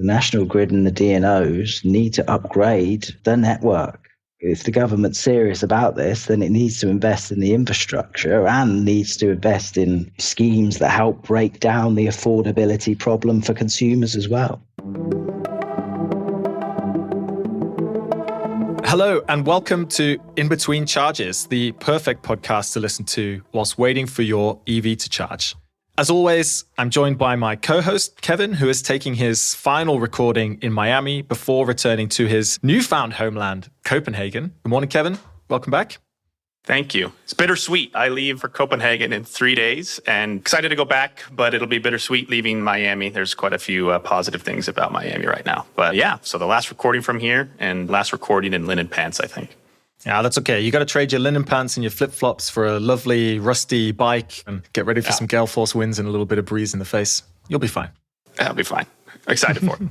The National Grid and the DNOs need to upgrade the network. If the government's serious about this, then it needs to invest in the infrastructure and needs to invest in schemes that help break down the affordability problem for consumers as well. Hello and welcome to In Between Charges, the perfect podcast to listen to whilst waiting for your EV to charge. As always, I'm joined by my co-host, Kevin, who is taking his final recording in Miami before returning to his newfound homeland, Copenhagen. Good morning, Kevin. Welcome back. Thank you. It's bittersweet. I leave for Copenhagen in 3 days and excited to go back, but it'll be bittersweet leaving Miami. There's quite a few positive things about Miami right now. But yeah, so the last recording from here and last recording in linen pants, I think. Yeah, that's okay. You got to trade your linen pants and your flip-flops for a lovely, rusty bike and get ready for some gale force winds and a little bit of breeze in the face. You'll be fine. I'll be fine. Excited for it.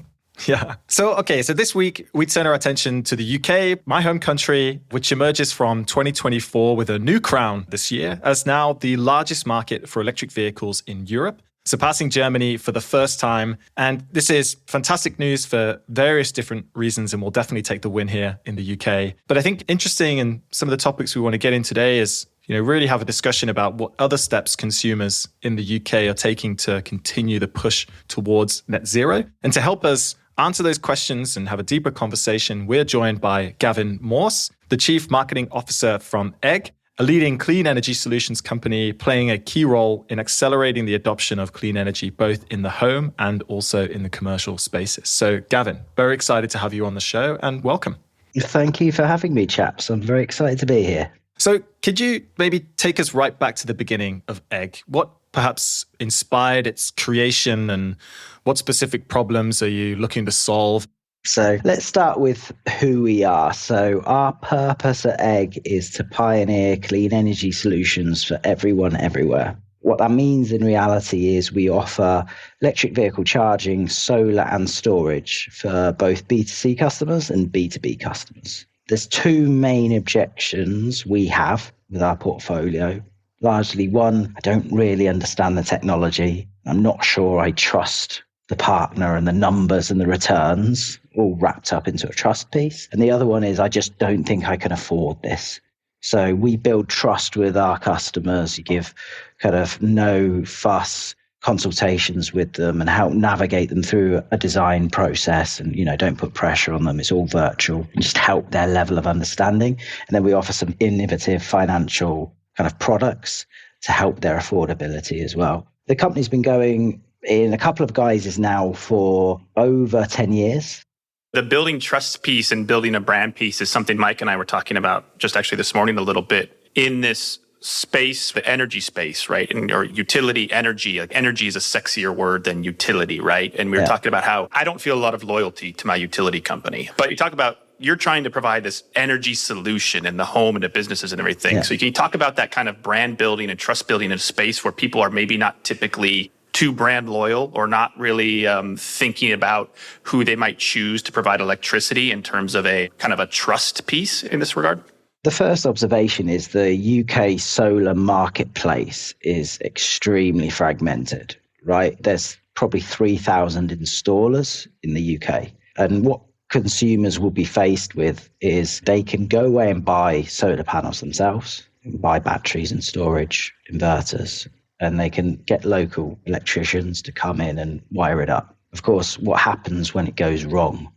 Yeah. So this week we turn our attention to the UK, my home country, which emerges from 2024 with a new crown this year as now the largest market for electric vehicles in Europe, surpassing Germany for the first time. And this is fantastic news for various different reasons, and we'll definitely take the win here in the UK. But I think interesting, and some of the topics we want to get in today is, really have a discussion about what other steps consumers in the UK are taking to continue the push towards net zero. And to help us answer those questions and have a deeper conversation, we're joined by Gavin Morse, the Chief Marketing Officer from Egg, a leading clean energy solutions company playing a key role in accelerating the adoption of clean energy, both in the home and also in the commercial spaces. So Gavin, very excited to have you on the show and welcome. Thank you for having me, chaps. I'm very excited to be here. So could you maybe take us right back to the beginning of Egg? What perhaps inspired its creation and what specific problems are you looking to solve? So let's start with who we are. So our purpose at Egg is to pioneer clean energy solutions for everyone, everywhere. What that means in reality is we offer electric vehicle charging, solar and storage for both B2C customers and B2B customers. There's two main objections we have with our portfolio. Largely one, I don't really understand the technology. I'm not sure I trust the partner and the numbers and the returns, all wrapped up into a trust piece. And the other one is I just don't think I can afford this. So we build trust with our customers. You give kind of no fuss consultations with them and help navigate them through a design process, and don't put pressure on them. It's all virtual, and just help their level of understanding. And then we offer some innovative financial kind of products to help their affordability as well. The company's been going in a couple of guises now for over 10 years. The building trust piece and building a brand piece is something Mike and I were talking about just actually this morning a little bit in this space, the energy space, right? Or utility energy. Like energy is a sexier word than utility, right? And we were talking about how I don't feel a lot of loyalty to my utility company. But you talk about you're trying to provide this energy solution in the home and the businesses and everything. Yeah. So can you talk about that kind of brand building and trust building in a space where people are maybe not typically too brand loyal or not really thinking about who they might choose to provide electricity in terms of a kind of a trust piece in this regard? The first observation is the UK solar marketplace is extremely fragmented, right? There's probably 3,000 installers in the UK. And what consumers will be faced with is they can go away and buy solar panels themselves, buy batteries and storage, inverters, and they can get local electricians to come in and wire it up. Of course, what happens when it goes wrong?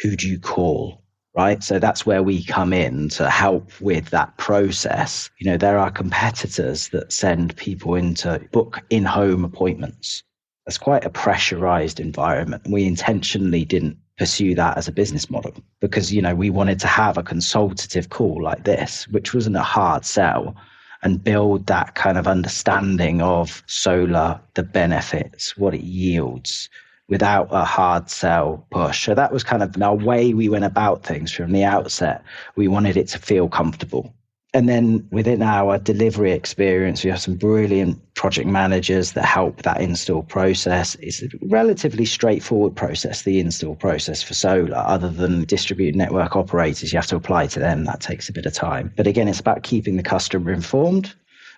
Who do you call? Right. So that's where we come in to help with that process. There are competitors that send people in to book in-home appointments. That's quite a pressurized environment. We intentionally didn't pursue that as a business model because, we wanted to have a consultative call like this, which wasn't a hard sell, and build that kind of understanding of solar, the benefits, what it yields, without a hard sell push. So that was kind of our way we went about things from the outset. We wanted it to feel comfortable. And then within our delivery experience, we have some brilliant project managers that help that install process. It's a relatively straightforward process, the install process for solar, other than distributed network operators. You have to apply to them. That takes a bit of time. But again, it's about keeping the customer informed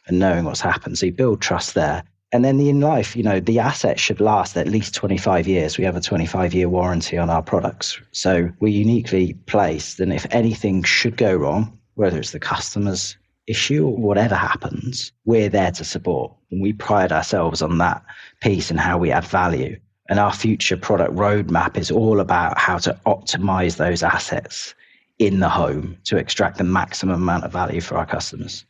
and knowing what's happened. So you build trust there. And then in life, the asset should last at least 25 years. We have a 25-year warranty on our products. So we're uniquely placed. And if anything should go wrong, whether it's the customer's issue or whatever happens, we're there to support. And we pride ourselves on that piece and how we add value. And our future product roadmap is all about how to optimize those assets in the home to extract the maximum amount of value for our customers.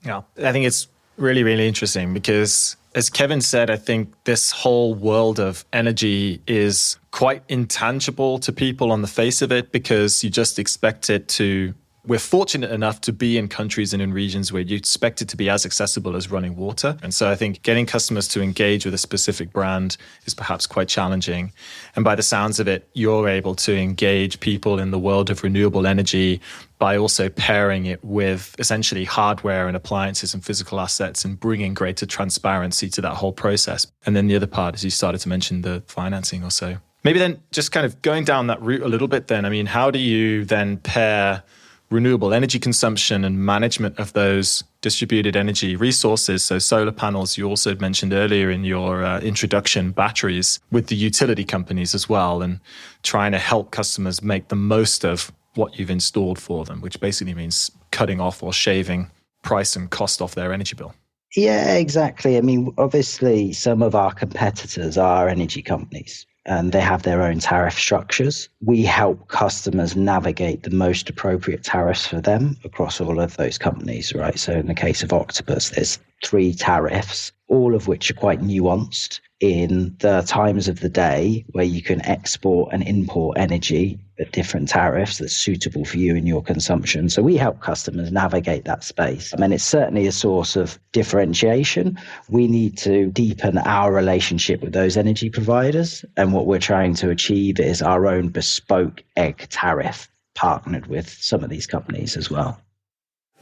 Yeah, I think it's really, really interesting because, as Kevin said, I think this whole world of energy is quite intangible to people on the face of it because you just expect it to. We're fortunate enough to be in countries and in regions where you expect it to be as accessible as running water. And so I think getting customers to engage with a specific brand is perhaps quite challenging. And by the sounds of it, you're able to engage people in the world of renewable energy by also pairing it with essentially hardware and appliances and physical assets and bringing greater transparency to that whole process. And then the other part, as you started to mention, the financing or so. Maybe then just kind of going down that route a little bit then, I mean, how do you then pair renewable energy consumption and management of those distributed energy resources, so solar panels, you also mentioned earlier in your introduction, batteries, with the utility companies as well, and trying to help customers make the most of what you've installed for them, which basically means cutting off or shaving price and cost off their energy bill? Yeah, exactly. I mean, obviously, some of our competitors are energy companies, and they have their own tariff structures. We help customers navigate the most appropriate tariffs for them across all of those companies, right? So in the case of Octopus, there's 3 tariffs, all of which are quite nuanced in the times of the day where you can export and import energy at different tariffs that's suitable for you and your consumption. So we help customers navigate that space. I mean, it's certainly a source of differentiation. We need to deepen our relationship with those energy providers. And what we're trying to achieve is our own bespoke egg tariff partnered with some of these companies as well.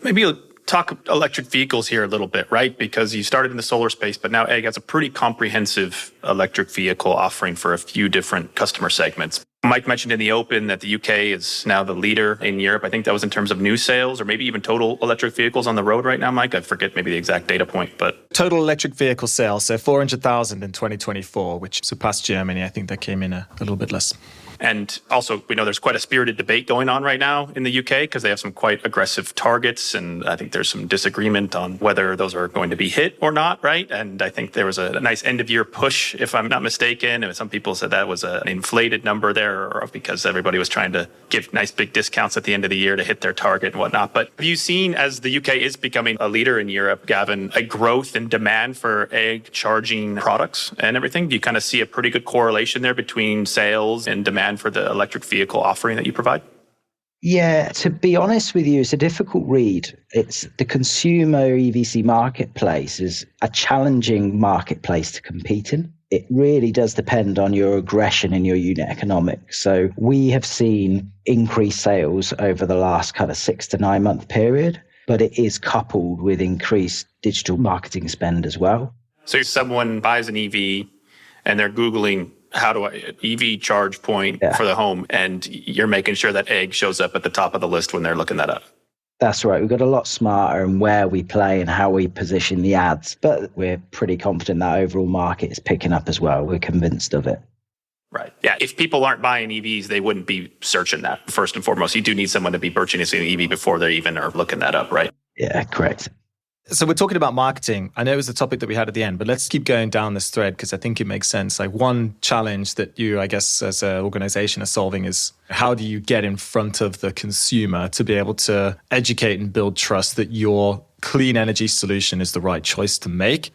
Maybe you'll talk electric vehicles here a little bit, right? Because you started in the solar space, but now Egg has a pretty comprehensive electric vehicle offering for a few different customer segments. Mike mentioned in the open that the UK is now the leader in Europe. I think that was in terms of new sales or maybe even total electric vehicles on the road right now, Mike. I forget maybe the exact data point, but total electric vehicle sales, so 400,000 in 2024, which surpassed Germany. I think that came in a little bit less. And also, we know there's quite a spirited debate going on right now in the UK because they have some quite aggressive targets. And I think there's some disagreement on whether those are going to be hit or not, right? And I think there was a nice end-of-year push, if I'm not mistaken. And some people said that was an inflated number there because everybody was trying to give nice big discounts at the end of the year to hit their target and whatnot. But have you seen, as the UK is becoming a leader in Europe, Gavin, a growth in demand for egg charging products and everything? Do you kind of see a pretty good correlation there between sales and demand for the electric vehicle offering that you provide? Yeah, to be honest with you, it's a difficult read. It's the consumer EVC marketplace is a challenging marketplace to compete in. It really does depend on your aggression in your unit economics. So we have seen increased sales over the last kind of 6 to 9 month period, but it is coupled with increased digital marketing spend as well. So if someone buys an EV and they're Googling how do I EV charge point for the home, and you're making sure that Egg shows up at the top of the list when they're looking that up. That's right. We've got a lot smarter in where we play and how we position the ads, but we're pretty confident that overall market is picking up as well. We're convinced of it. Right. Yeah. If people aren't buying EVs, they wouldn't be searching that first and foremost. You do need someone to be purchasing an EV before they even are looking that up, right? Yeah, correct. So we're talking about marketing. I know it was the topic that we had at the end, but let's keep going down this thread because I think it makes sense. Like one challenge that you, I guess, as an organization are solving is how do you get in front of the consumer to be able to educate and build trust that your clean energy solution is the right choice to make?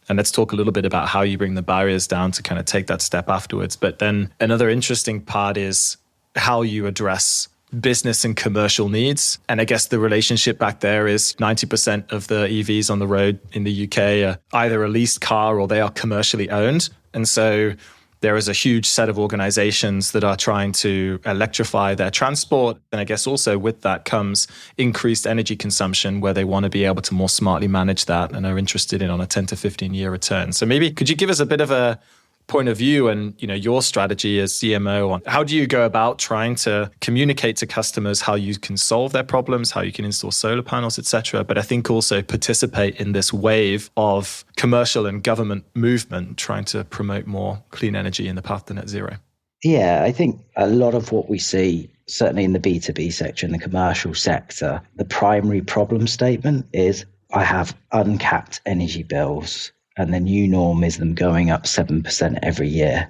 And let's talk a little bit about how you bring the barriers down to kind of take that step afterwards. But then another interesting part is how you address business and commercial needs. And I guess the relationship back there is 90% of the EVs on the road in the UK are either a leased car or they are commercially owned. And so there is a huge set of organizations that are trying to electrify their transport. And I guess also with that comes increased energy consumption where they want to be able to more smartly manage that and are interested in on a 10 to 15 year return. So maybe could you give us a bit of a point of view and, your strategy as CMO on how do you go about trying to communicate to customers how you can solve their problems, how you can install solar panels, etc. But I think also participate in this wave of commercial and government movement trying to promote more clean energy in the path to net zero. Yeah, I think a lot of what we see, certainly in the B2B sector, in the commercial sector, the primary problem statement is I have uncapped energy bills and the new norm is them going up 7% every year.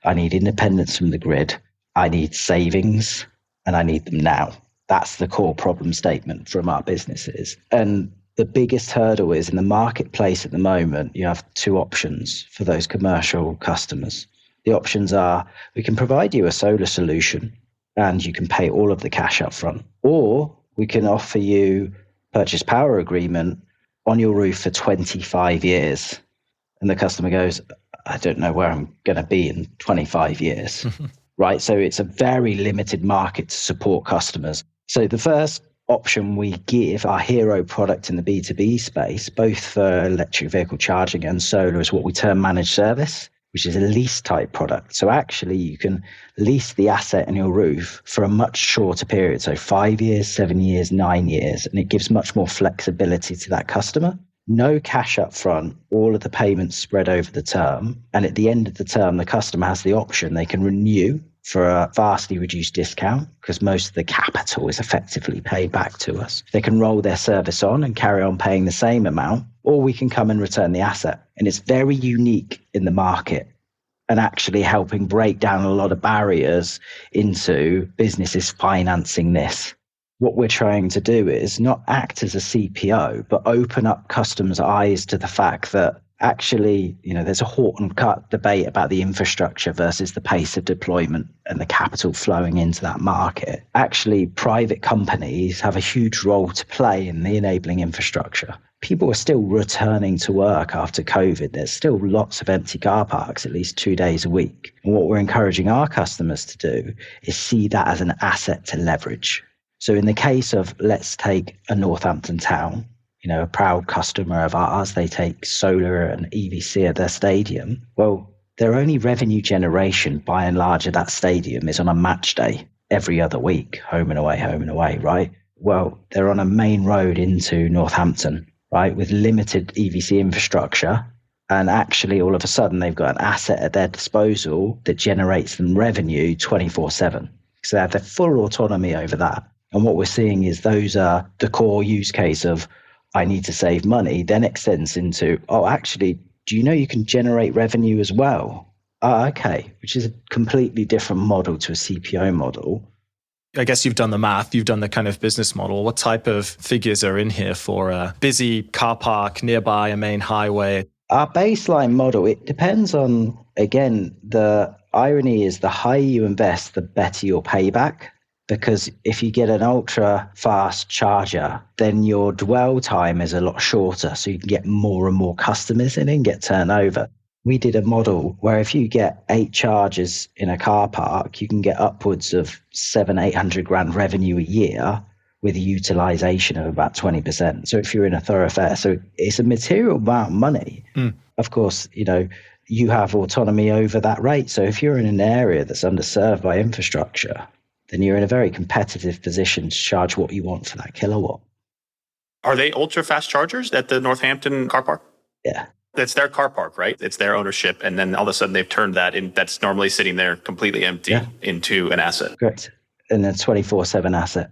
I need independence from the grid. I need savings and I need them now. That's the core problem statement from our businesses. And the biggest hurdle is in the marketplace at the moment, you have two options for those commercial customers. The options are, we can provide you a solar solution and you can pay all of the cash up front, or we can offer you purchase power agreement on your roof for 25 years. And the customer goes, I don't know where I'm going to be in 25 years, right? So it's a very limited market to support customers. So the first option we give, our hero product in the B2B space, both for electric vehicle charging and solar, is what we term managed service, which is a lease type product. So actually you can lease the asset on your roof for a much shorter period. So 5 years, 7 years, 9 years, and it gives much more flexibility to that customer. No cash up front, all of the payments spread over the term. And at the end of the term, the customer has the option. They can renew for a vastly reduced discount because most of the capital is effectively paid back to us. They can roll their service on and carry on paying the same amount, or we can come and return the asset. And it's very unique in the market and actually helping break down a lot of barriers into businesses financing this. What we're trying to do is not act as a CPO, but open up customers' eyes to the fact that actually, there's a hot and cut debate about the infrastructure versus the pace of deployment and the capital flowing into that market. Actually, private companies have a huge role to play in the enabling infrastructure. People are still returning to work after COVID. There's still lots of empty car parks, at least 2 days a week. And what we're encouraging our customers to do is see that as an asset to leverage. So in the case of, let's take a Northampton town, a proud customer of ours, they take solar and EVC at their stadium. Well, their only revenue generation by and large at that stadium is on a match day every other week, home and away, right? Well, they're on a main road into Northampton, right, with limited EVC infrastructure. And actually, all of a sudden, they've got an asset at their disposal that generates them revenue 24/7. So they have their full autonomy over that. And what we're seeing is those are the core use case of, I need to save money, then extends into, actually, do you know you can generate revenue as well? Okay, which is a completely different model to a CPO model. I guess you've done the math, you've done the kind of business model. What type of figures are in here for a busy car park nearby a main highway? Our baseline model, it depends on, again, the irony is the higher you invest, the better your payback. Because if you get an ultra fast charger, then your dwell time is a lot shorter. So you can get more and more customers in and get turnover. We did a model where if you get 8 chargers in a car park, you can get upwards of 700-800 grand revenue a year with a utilization of about 20%. So if you're in a thoroughfare, so it's a material amount of money. Of course, you have autonomy over that rate. So if you're in an area that's underserved by infrastructure, then you're in a very competitive position to charge what you want for that kilowatt. Are they ultra fast chargers at the Northampton car park? Yeah. It's their car park, right? It's their ownership. And then all of a sudden they've turned that in, that's normally sitting there completely empty into an asset. Correct. And a 24/7 asset.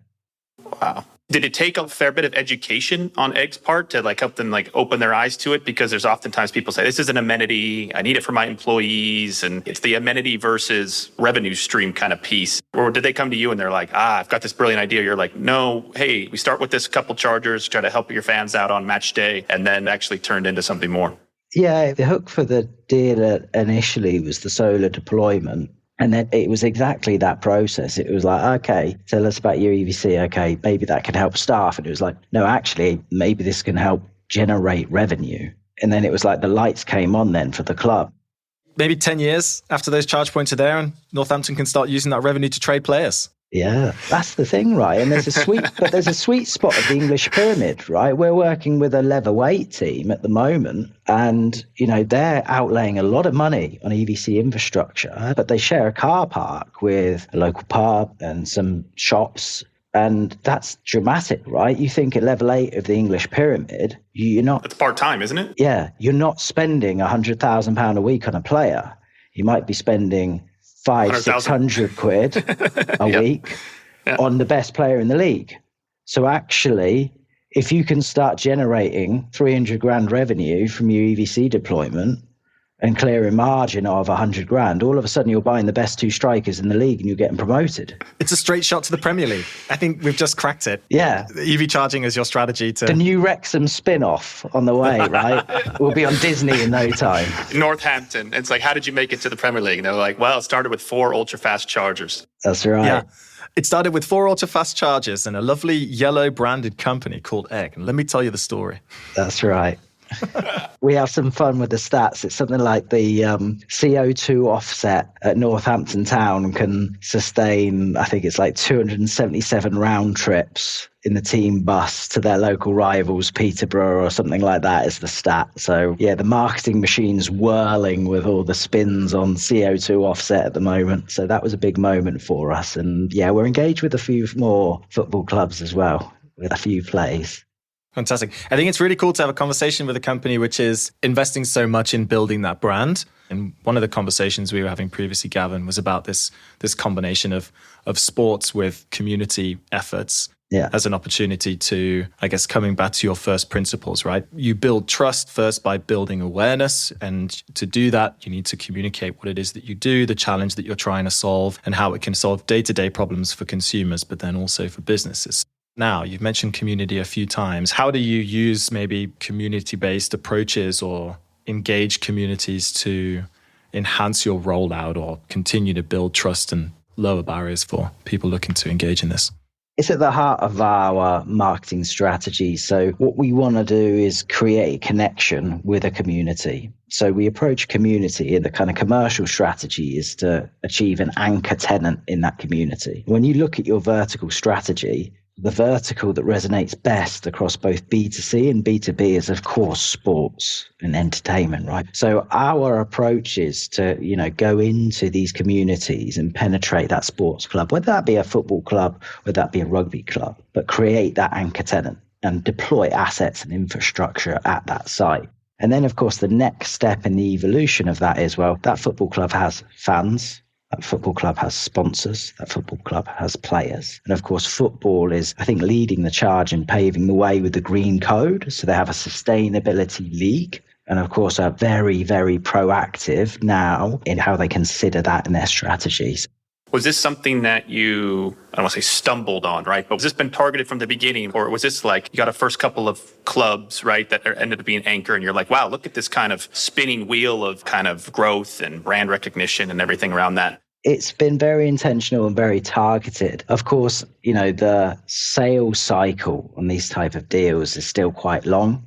Wow. Did it take a fair bit of education on Egg's part to help them open their eyes to it? Because there's oftentimes people say, this is an amenity, I need it for my employees. And it's the amenity versus revenue stream kind of piece. Or did they come to you and they're like, I've got this brilliant idea. You're like, no, hey, we start with this couple chargers, try to help your fans out on match day, and then actually turned into something more. Yeah, the hook for the deal initially was the solar deployment. And then it was exactly that process. It was like, okay, tell us about your EVC. Okay, maybe that can help staff. And it was like, no, actually, maybe this can help generate revenue. And then it was like the lights came on then for the club. Maybe 10 years after those charge points are there and Northampton can start using that revenue to trade players. Yeah, that's the thing, right? And there's a sweet spot of the English pyramid, right? We're working with a leather weight team at the moment, and they're outlaying a lot of money on EVC infrastructure, but they share a car park with a local pub and some shops. And that's dramatic, right? You think at level 8 of the English pyramid, you're not... It's part-time, isn't it? Yeah, you're not spending £100,000 a week on a player. You might be spending 500-600 quid a week on the best player in the league. So actually, if you can start generating 300 grand revenue from your EVC deployment and clearing margin of 100 grand, all of a sudden you're buying the best 2 strikers in the league and you're getting promoted. It's a straight shot to the Premier League. I think we've just cracked it. Yeah. EV charging is your strategy to... The new Wrexham spin-off on the way, right? We'll be on Disney in no time. Northampton. It's like, how did you make it to the Premier League? And they're like, well, it started with 4 ultra-fast chargers. That's right. Yeah. It started with 4 ultra-fast chargers and a lovely yellow branded company called Egg. And let me tell you the story. That's right. We have some fun with the stats. It's something like the CO2 offset at Northampton Town can sustain, I think it's like 277 round trips in the team bus to their local rivals, Peterborough or something like that is the stat. So yeah, the marketing machine's whirling with all the spins on CO2 offset at the moment. So that was a big moment for us. And yeah, we're engaged with a few more football clubs as well, with a few plays. Fantastic. I think it's really cool to have a conversation with a company which is investing so much in building that brand. And one of the conversations we were having previously, Gavin, was about this combination of sports with community efforts as an opportunity to, I guess, coming back to your first principles, right? You build trust first by building awareness. And to do that, you need to communicate what it is that you do, the challenge that you're trying to solve, and how it can solve day-to-day problems for consumers, but then also for businesses. Now, you've mentioned community a few times. How do you use maybe community-based approaches or engage communities to enhance your rollout or continue to build trust and lower barriers for people looking to engage in this? It's at the heart of our marketing strategy. So what we want to do is create a connection with a community. So we approach community, and the kind of commercial strategy is to achieve an anchor tenant in that community. When you look at your vertical strategy, the vertical that resonates best across both B2C and B2B is, of course, sports and entertainment, right? So our approach is to, go into these communities and penetrate that sports club, whether that be a football club, whether that be a rugby club, but create that anchor tenant and deploy assets and infrastructure at that site. And then, of course, the next step in the evolution of that is, well, that football club has fans. That football club has sponsors. That football club has players. And of course, football is, I think, leading the charge and paving the way with the green code. So they have a sustainability league. And of course, are very, very proactive now in how they consider that in their strategies. Was this something that you, I don't want to say stumbled on, right? But was this been targeted from the beginning? Or was this like you got a first couple of clubs, right, that ended up being anchor and you're like, wow, look at this kind of spinning wheel of kind of growth and brand recognition and everything around that? It's been very intentional and very targeted. Of course, the sales cycle on these type of deals is still quite long.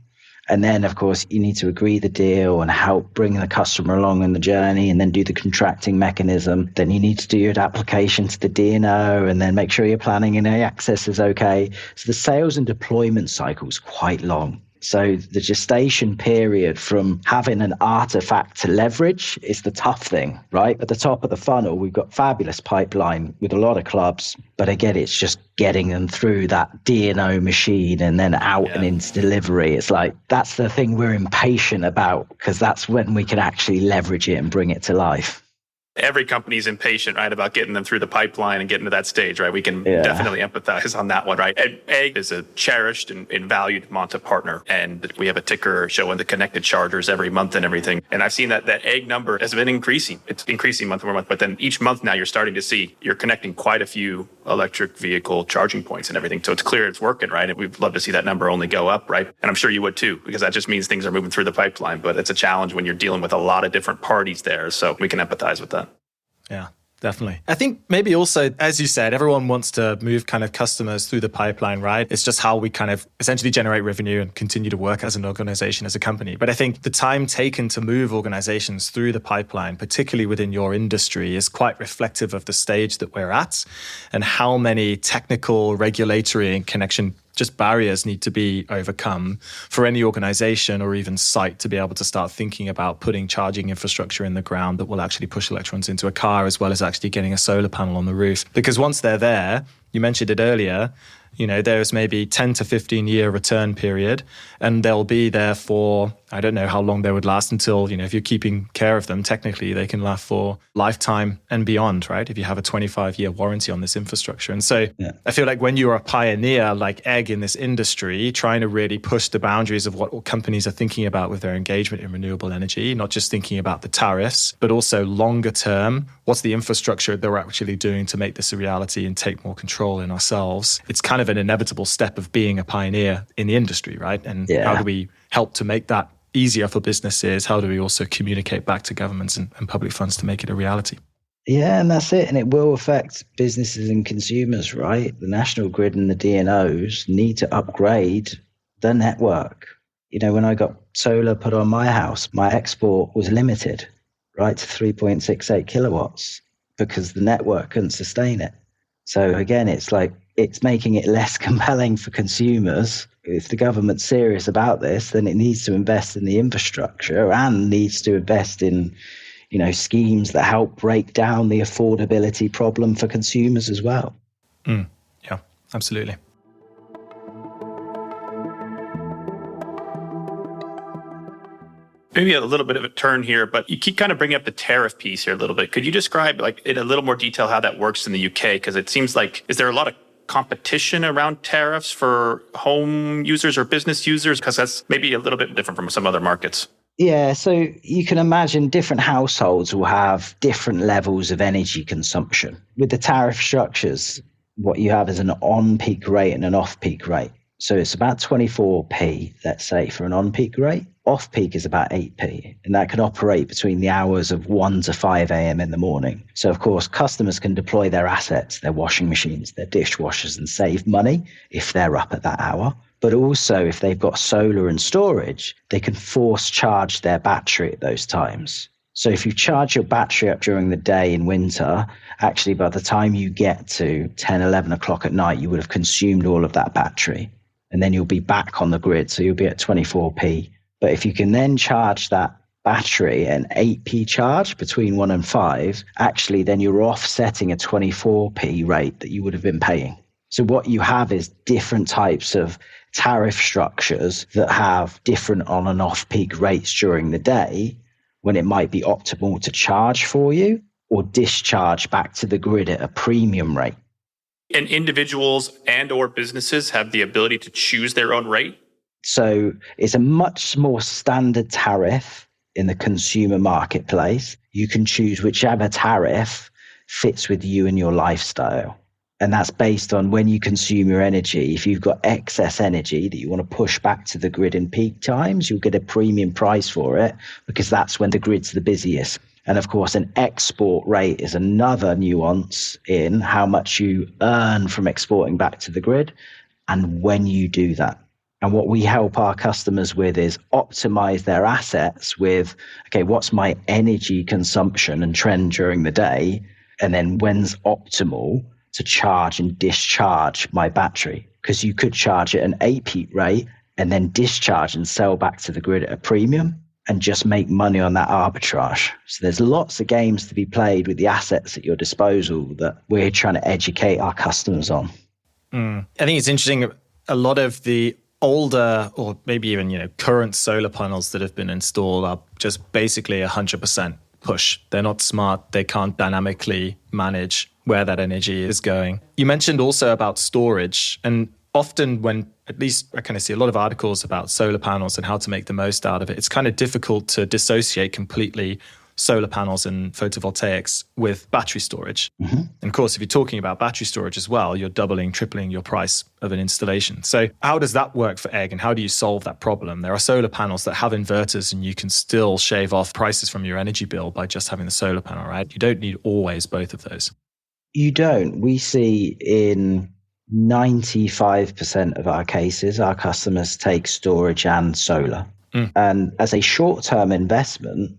And then, of course, you need to agree the deal and help bring the customer along in the journey and then do the contracting mechanism. Then you need to do your application to the DNO and then make sure your planning and access is okay. So the sales and deployment cycle is quite long. So the gestation period from having an artifact to leverage is the tough thing, right? At the top of the funnel, we've got fabulous pipeline with a lot of clubs. But again, it's just getting them through that DNO machine and then out and into delivery. It's like, that's the thing we're impatient about, because that's when we can actually leverage it and bring it to life. Every company's impatient, right, about getting them through the pipeline and getting to that stage, right? We can definitely empathize on that one, right? And Egg is a cherished and valued Monta partner, and we have a ticker showing the connected chargers every month and everything. And I've seen that Egg number has been increasing. It's increasing month over month, but then each month now you're starting to see you're connecting quite a few electric vehicle charging points and everything. So it's clear it's working, right? And we'd love to see that number only go up, right? And I'm sure you would too, because that just means things are moving through the pipeline. But it's a challenge when you're dealing with a lot of different parties there. So we can empathize with that. Yeah. Definitely. I think maybe also, as you said, everyone wants to move kind of customers through the pipeline, right? It's just how we kind of essentially generate revenue and continue to work as an organization, as a company. But I think the time taken to move organizations through the pipeline, particularly within your industry, is quite reflective of the stage that we're at and how many technical, regulatory, and connection just barriers need to be overcome for any organization or even site to be able to start thinking about putting charging infrastructure in the ground that will actually push electrons into a car, as well as actually getting a solar panel on the roof. Because once they're there, you mentioned it earlier, there's maybe 10 to 15 year return period, and they'll be there for, I don't know how long they would last until, if you're keeping care of them, technically they can last for lifetime and beyond, right? If you have a 25-year warranty on this infrastructure. And so I feel like when you're a pioneer like Egg in this industry, trying to really push the boundaries of what companies are thinking about with their engagement in renewable energy, not just thinking about the tariffs, but also longer term, what's the infrastructure that we're actually doing to make this a reality and take more control in ourselves? It's kind of an inevitable step of being a pioneer in the industry, right? And how do we help to make that easier for businesses? How do we also communicate back to governments and public funds to make it a reality? Yeah, and that's it. And it will affect businesses and consumers, right? The national grid and the DNOs need to upgrade the network. When I got solar put on my house, my export was limited, right, to 3.68 kilowatts because the network couldn't sustain it. So again, it's making it less compelling for consumers. If the government's serious about this, then it needs to invest in the infrastructure and needs to invest in, schemes that help break down the affordability problem for consumers as well. Yeah, absolutely. Maybe a little bit of a turn here, but you keep kind of bringing up the tariff piece here a little bit. Could you describe in a little more detail how that works in the UK? Because it seems like, is there a lot of competition around tariffs for home users or business users? Because that's maybe a little bit different from some other markets. Yeah, so you can imagine different households will have different levels of energy consumption. With the tariff structures, what you have is an on-peak rate and an off-peak rate. So it's about 24p, let's say, for an on-peak rate. Off-peak is about 8p, and that can operate between the hours of 1 to 5 a.m. in the morning. So, of course, customers can deploy their assets, their washing machines, their dishwashers, and save money if they're up at that hour. But also, if they've got solar and storage, they can force charge their battery at those times. So if you charge your battery up during the day in winter, actually by the time you get to 10, 11 o'clock at night, you would have consumed all of that battery. And then you'll be back on the grid, so you'll be at 24p. But if you can then charge that battery an 8p charge between 1 and 5, actually then you're offsetting a 24p rate that you would have been paying. So what you have is different types of tariff structures that have different on and off peak rates during the day, when it might be optimal to charge for you or discharge back to the grid at a premium rate. And individuals and or businesses have the ability to choose their own rate? So it's a much more standard tariff in the consumer marketplace. You can choose whichever tariff fits with you and your lifestyle. And that's based on when you consume your energy. If you've got excess energy that you want to push back to the grid in peak times, you'll get a premium price for it because that's when the grid's the busiest. And of course, an export rate is another nuance in how much you earn from exporting back to the grid and when you do that. And what we help our customers with is optimize their assets with, okay, what's my energy consumption and trend during the day? And then when's optimal to charge and discharge my battery? Because you could charge at an 8p rate and then discharge and sell back to the grid at a premium and just make money on that arbitrage. So there's lots of games to be played with the assets at your disposal that we're trying to educate our customers on. I think it's interesting. A lot of the older or maybe even, current solar panels that have been installed are just basically 100% push. They're not smart. They can't dynamically manage where that energy is going. You mentioned also about storage, and often when, at least I kind of see a lot of articles about solar panels and how to make the most out of it, it's kind of difficult to dissociate completely solar panels and photovoltaics with battery storage. Mm-hmm. And of course, if you're talking about battery storage as well, you're doubling, tripling your price of an installation. So how does that work for Egg, and how do you solve that problem? There are solar panels that have inverters, and you can still shave off prices from your energy bill by just having the solar panel, right? You don't need always both of those. You don't. We see in 95% of our cases, our customers take storage and solar. And as a short-term investment,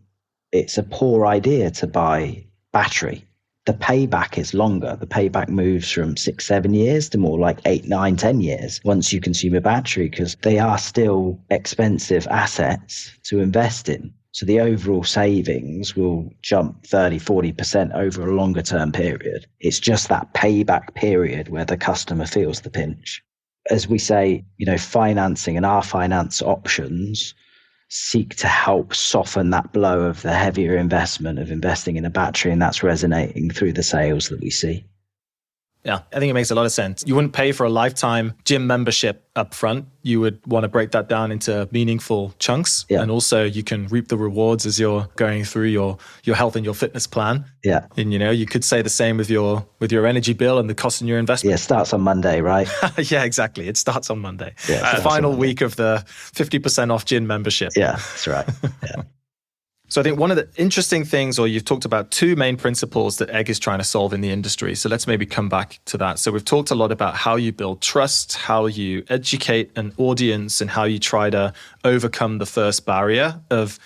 it's a poor idea to buy battery. The payback is longer. The payback moves from 6-7 years to more like 8, 9, 10 years once you consume a battery, because they are still expensive assets to invest in. So the overall savings will jump 30-40% over a longer term period. It's just that payback period where the customer feels the pinch. As we say, financing and our finance options seek to help soften that blow of the heavier investment of investing in a battery, and that's resonating through the sales that we see. Yeah, I think it makes a lot of sense. You wouldn't pay for a lifetime gym membership up front. You would want to break that down into meaningful chunks. Yeah. And also you can reap the rewards as you're going through your health and your fitness plan. Yeah. And you could say the same with your energy bill and the cost in your investment. Yeah, it starts on Monday, right? Yeah, exactly. It starts on Monday. Yeah, the final week of the 50% off gym membership. Yeah, that's right. Yeah. So I think one of the interesting things, or you've talked about two main principles that Egg is trying to solve in the industry. So let's maybe come back to that. So we've talked a lot about how you build trust, how you educate an audience, and how you try to overcome the first barrier of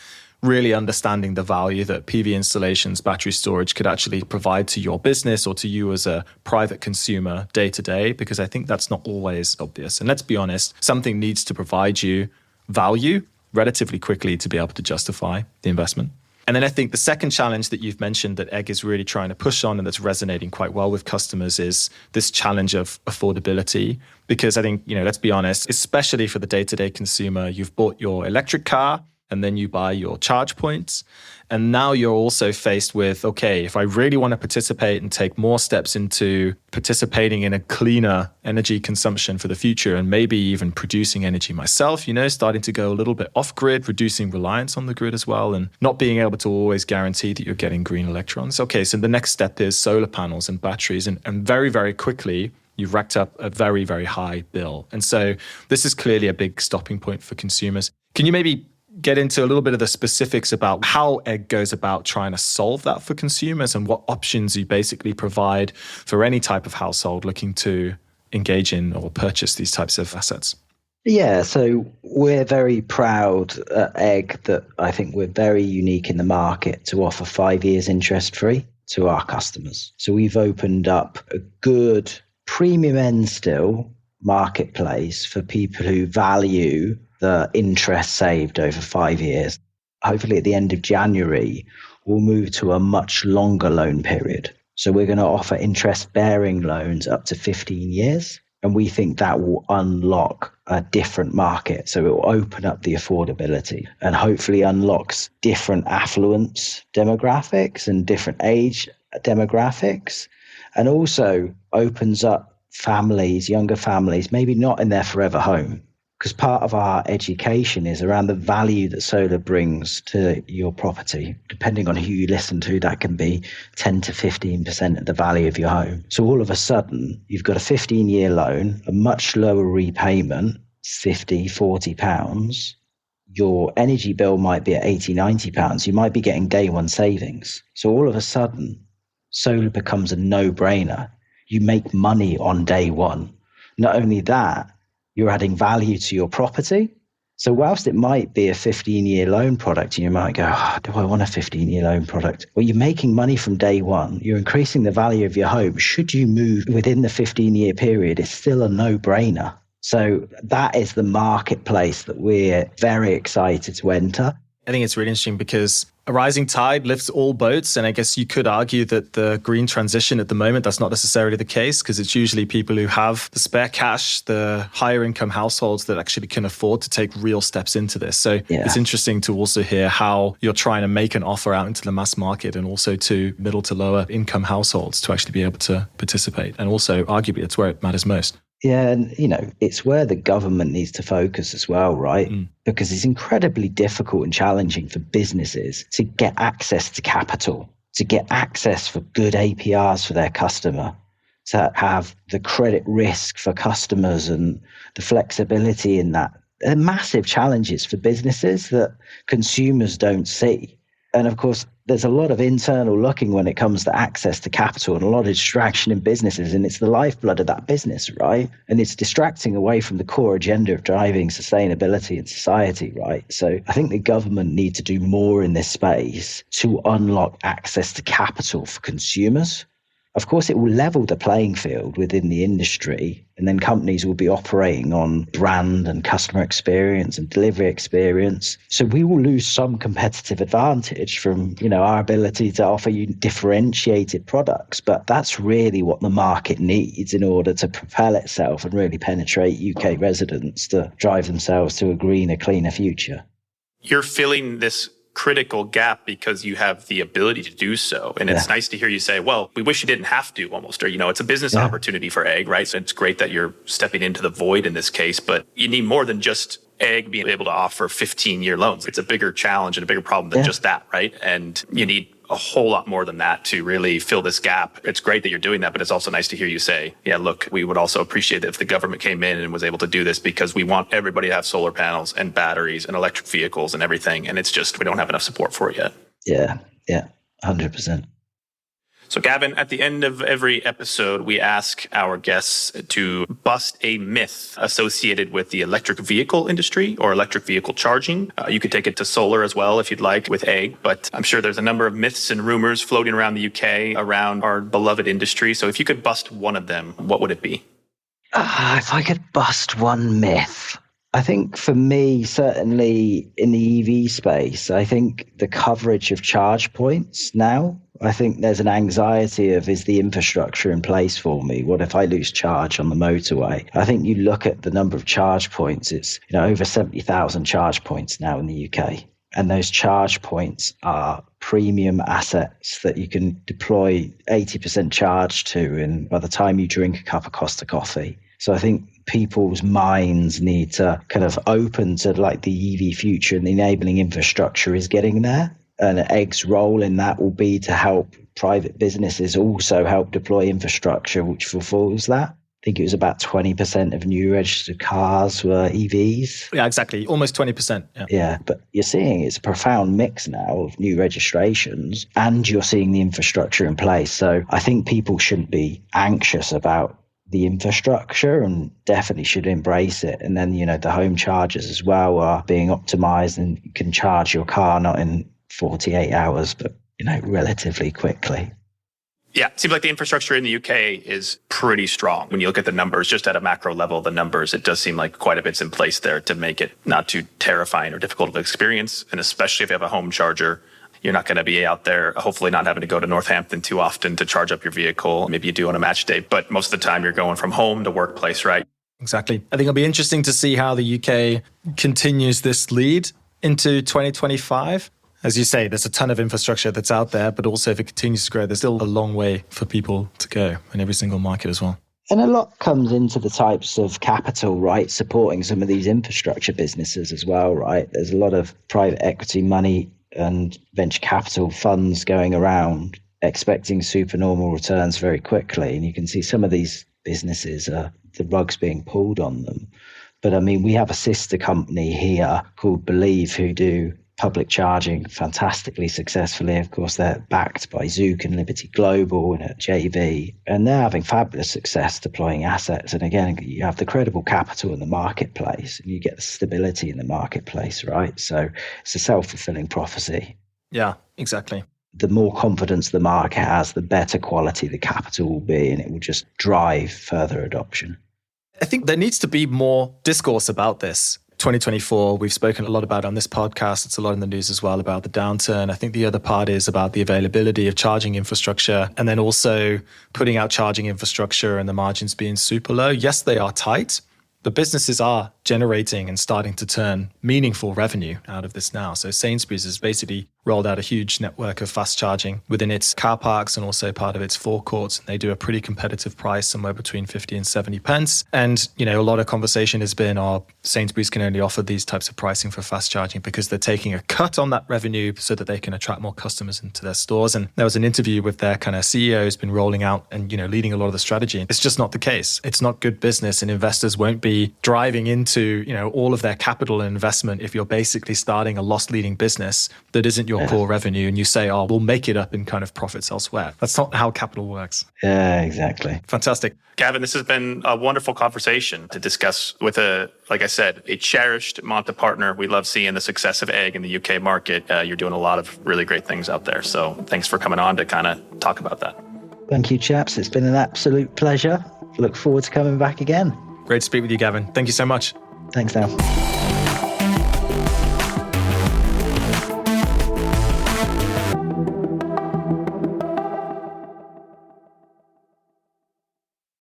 really understanding the value that PV installations, battery storage could actually provide to your business or to you as a private consumer day to day, because I think that's not always obvious. And let's be honest, something needs to provide you value relatively quickly to be able to justify the investment. And then I think the second challenge that you've mentioned that Egg is really trying to push on and that's resonating quite well with customers is this challenge of affordability. Because I think, let's be honest, especially for the day-to-day consumer, you've bought your electric car and then you buy your charge points. And now you're also faced with, okay, if I really want to participate and take more steps into participating in a cleaner energy consumption for the future, and maybe even producing energy myself, starting to go a little bit off grid, reducing reliance on the grid as well, and not being able to always guarantee that you're getting green electrons. Okay, so the next step is solar panels and batteries. And very, very quickly, you've racked up a very, very high bill. And so this is clearly a big stopping point for consumers. Can you maybe get into a little bit of the specifics about how Egg goes about trying to solve that for consumers and what options you basically provide for any type of household looking to engage in or purchase these types of assets? Yeah, so we're very proud at Egg that I think we're very unique in the market to offer 5 years interest-free to our customers. So we've opened up a good premium end still marketplace for people who value the interest saved over 5 years. Hopefully at the end of January, we'll move to a much longer loan period. So we're going to offer interest-bearing loans up to 15 years. And we think that will unlock a different market. So it will open up the affordability and hopefully unlocks different affluence demographics and different age demographics. And also opens up families, younger families, maybe not in their forever home. Because part of our education is around the value that solar brings to your property. Depending on who you listen to, that can be 10 to 15% of the value of your home. So all of a sudden, you've got a 15-year loan, a much lower repayment, 50, 40 pounds. Your energy bill might be at 80, 90 pounds. You might be getting day one savings. So all of a sudden, solar becomes a no-brainer. You make money on day one. Not only that, you're adding value to your property. So whilst it might be a 15-year loan product, and you might go, do I want a 15-year loan product? Well, you're making money from day one. You're increasing the value of your home. Should you move within the 15-year period, it's still a no-brainer. So that is the marketplace that we're very excited to enter. I think it's really interesting because a rising tide lifts all boats. And I guess you could argue that the green transition at the moment, that's not necessarily the case because it's usually people who have the spare cash, the higher income households that actually can afford to take real steps into this. So It's interesting to also hear how you're trying to make an offer out into the mass market and also to middle to lower income households to actually be able to participate. And also arguably it's where it matters most. Yeah, and it's where the government needs to focus as well, right? Because it's incredibly difficult and challenging for businesses to get access to capital, to get access for good APRs for their customer, to have the credit risk for customers and the flexibility in that. They're massive challenges for businesses that consumers don't see. And of course, there's a lot of internal looking when it comes to access to capital and a lot of distraction in businesses. And it's the lifeblood of that business, right? And it's distracting away from the core agenda of driving sustainability in society, right? So I think the government need to do more in this space to unlock access to capital for consumers. Of course, it will level the playing field within the industry, and then companies will be operating on brand and customer experience and delivery experience. So we will lose some competitive advantage from, our ability to offer you differentiated products. But that's really what the market needs in order to propel itself and really penetrate UK residents to drive themselves to a greener, cleaner future. You're filling this critical gap because you have the ability to do so. And it's nice to hear you say, well, we wish you didn't have to almost, or, it's a business opportunity for Egg, right? So it's great that you're stepping into the void in this case, but you need more than just Egg being able to offer 15-year loans. It's a bigger challenge and a bigger problem than just that, right? And you need a whole lot more than that to really fill this gap. It's great that you're doing that, but it's also nice to hear you say, yeah, look, we would also appreciate it if the government came in and was able to do this because we want everybody to have solar panels and batteries and electric vehicles and everything. And it's just, we don't have enough support for it yet. Yeah, 100%. So Gavin, at the end of every episode, we ask our guests to bust a myth associated with the electric vehicle industry or electric vehicle charging. You could take it to solar as well if you'd like with Egg, but I'm sure there's a number of myths and rumors floating around the UK around our beloved industry. So if you could bust one of them, what would it be? If I could bust one myth, I think for me, certainly in the EV space, I think the coverage of charge points now, I think there's an anxiety of, is the infrastructure in place for me? What if I lose charge on the motorway? I think you look at the number of charge points, it's over 70,000 charge points now in the UK. And those charge points are premium assets that you can deploy 80% charge to and by the time you drink a cup of Costa coffee. So I think people's minds need to kind of open to like the EV future, and the enabling infrastructure is getting there. And Egg's role in that will be to help private businesses also help deploy infrastructure which fulfills that. I think it was about 20% of new registered cars were EVs. Yeah, exactly. Almost 20%. Yeah, but you're seeing it's a profound mix now of new registrations and you're seeing the infrastructure in place. So I think people shouldn't be anxious about the infrastructure and definitely should embrace it. And then, the home chargers as well are being optimized and you can charge your car not in 48 hours, but, relatively quickly. Yeah, it seems like the infrastructure in the UK is pretty strong. When you look at the numbers, just at a macro level, the numbers, it does seem like quite a bit's in place there to make it not too terrifying or difficult of an experience. And especially if you have a home charger, you're not going to be out there, hopefully not having to go to Northampton too often to charge up your vehicle. Maybe you do on a match day, but most of the time you're going from home to workplace, right? Exactly. I think it'll be interesting to see how the UK continues this lead into 2025. As you say, there's a ton of infrastructure that's out there, but also if it continues to grow, there's still a long way for people to go in every single market as well. And a lot comes into the types of capital, right, supporting some of these infrastructure businesses as well, right? There's a lot of private equity money and venture capital funds going around expecting supernormal returns very quickly. And you can see some of these businesses, the rug's being pulled on them. But I mean, we have a sister company here called Believe who do public charging fantastically successfully. Of course, they're backed by Zook and Liberty Global and a JV, and they're having fabulous success deploying assets. And again, you have the credible capital in the marketplace and you get the stability in the marketplace, right? So it's a self-fulfilling prophecy. Yeah, exactly. The more confidence the market has, the better quality the capital will be, and it will just drive further adoption. I think there needs to be more discourse about this. 2024, we've spoken a lot about on this podcast. It's a lot in the news as well about the downturn. I think the other part is about the availability of charging infrastructure and then also putting out charging infrastructure and the margins being super low. Yes, they are tight, the businesses are generating and starting to turn meaningful revenue out of this now. So Sainsbury's has basically rolled out a huge network of fast charging within its car parks and also part of its forecourts. They do a pretty competitive price, somewhere between 50 and 70 pence. And, a lot of conversation has been, Sainsbury's can only offer these types of pricing for fast charging because they're taking a cut on that revenue so that they can attract more customers into their stores. And there was an interview with their kind of CEO who's been rolling out and, leading a lot of the strategy. It's just not the case. It's not good business, and investors won't be driving into, all of their capital and investment if you're basically starting a loss-leading business that isn't your core revenue and you say, we'll make it up in kind of profits elsewhere. That's not how capital works. Yeah, exactly. Fantastic. Gavin, this has been a wonderful conversation to discuss with like I said, a cherished Monta partner. We love seeing the success of Egg in the UK market. You're doing a lot of really great things out there. So thanks for coming on to kind of talk about that. Thank you, chaps. It's been an absolute pleasure. Look forward to coming back again. Great to speak with you, Gavin. Thank you so much. Thanks, now.